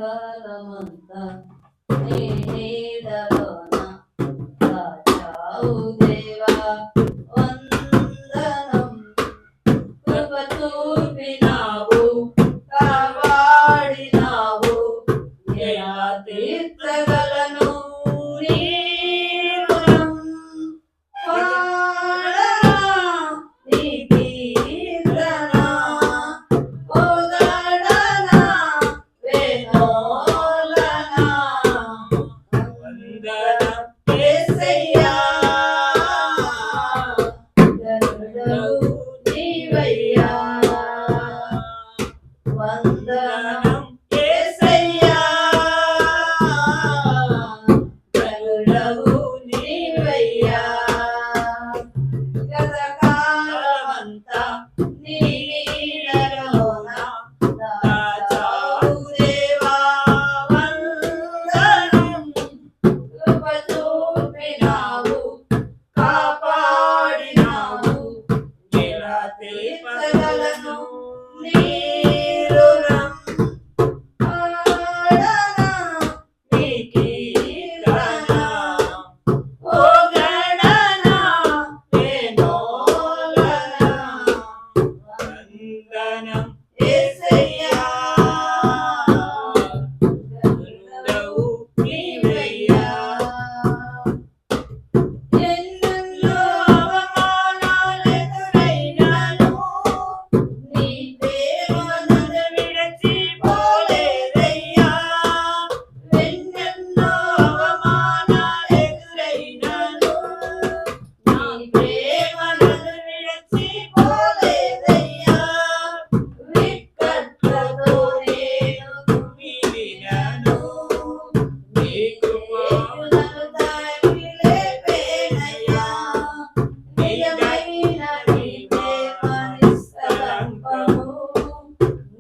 కాలమంతా నీ నీడలోన దాచావు దేవా వందనం. కృప చూపినావు, కాపాడినావు, ఎలా తీర్చగలను నీ రుణం. పాడనా నీ కీర్తన, పొగడనా వేణోలనా. వందనం యేసయ్యా, గరుడవు నీవయ్యా. వందనం యేసయ్యా, గరుడవు నీవయ్యా. గతకాలమంతా నీ నీడలోన దాచావు దేవా వందనం. కృప చూపినావు, కాపాడినావు, ఎలా తీర్చగలను నీ రుణం. పాడనా నీ కీర్తన, పొగడనా వేణోలనా. వందనం యేసయ్యా, గరుడవు నీవయ్యా. ఎన్నెన్నో అవమానాలెదురైనాను, నీ ప్రేమ నన్ను విడిచిపోలేదయ్యా. ఎన్నెన్నో అవమానాలెదురైనాను, నీ ప్రేమ నన్ను విడిచిపోలేదయ్యా. విక్కట్లతో నేను కుమిలినను, నీ కృప నన్ను తాకి లేపేనయ్యా. నిజమైన నీ ప్రేమ నిస్కళంకము,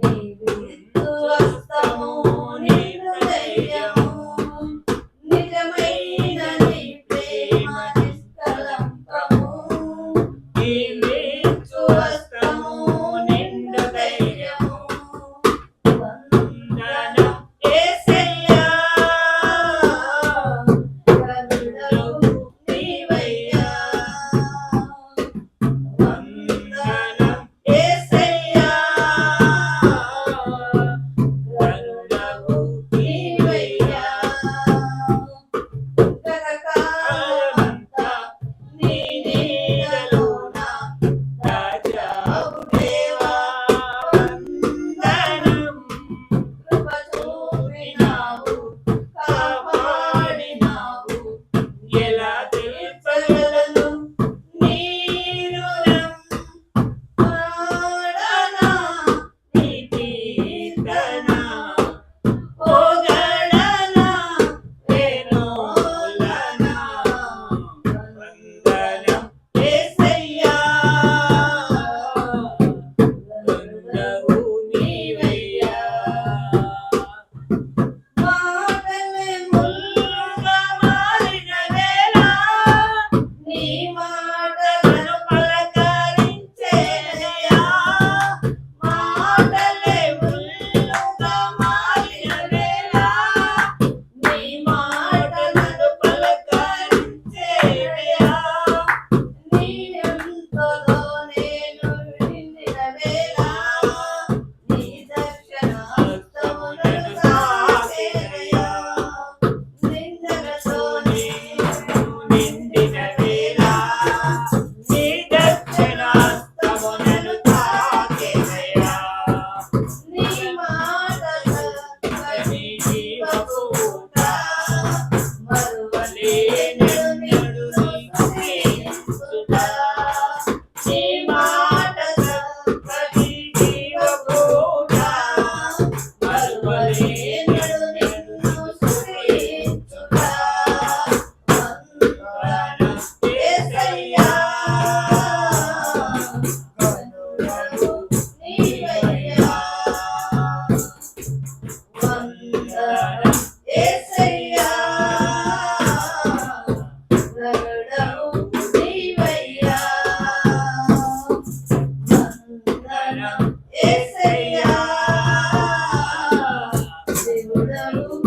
నీ విశ్వాసము నిన్ను ధైర్యము. నిజమైన నీ ప్రేమ నిస్కళంకము, నీ విశ్వాసము నిన్ను ధైర్యము. వందనం యేసయ్యా, గరుడవు నీవయ్యా. వందనం యేసయ్యా, గరుడవు నీవయ్యా. గతకాలమంతా నీ నీడలోన దాచావు దేవా వందనం. కృప చూపినావు, కాపాడినావు, ఎలా తీర్చగలను నీ రుణం. పాడనా నీ కీర్తన, పొగడనా వేణోలనా. వందనం యేసయ్యా, గరుడవు నీవయ్యా. మాటలే ముల్లుగా మారిన వేళ, నీ మాటలను పలకరించేనయ్యా. మాటలే ముల్లుగా మారిన వేళ, నీ మాటలను పలకరించేనయ్యా. నీ అంతలో నేను నిండిన వేళ, నీ దర్శన హస్తము నన్ను తాకేనయ్యా. నిందలతో నేను నిండిన వేళ, నీ దర్శన హస్తము నన్ను తాకేనయ్యా. నీ మాట చక్కని జీవపూట, మరువలేనెన్నడు నీ స్తుతించుట. నీ మాట చక్కని జీవపూట, మరువలేనెన్నడు నిన్ను స్తుతించుట. వందనం యేసయ్యా, గరుడవు నీవయ్యా. వందనం యేసయ్యా, గరుడవు నీవయ్యా. వందనం యేసయ్యా, ధనుడవు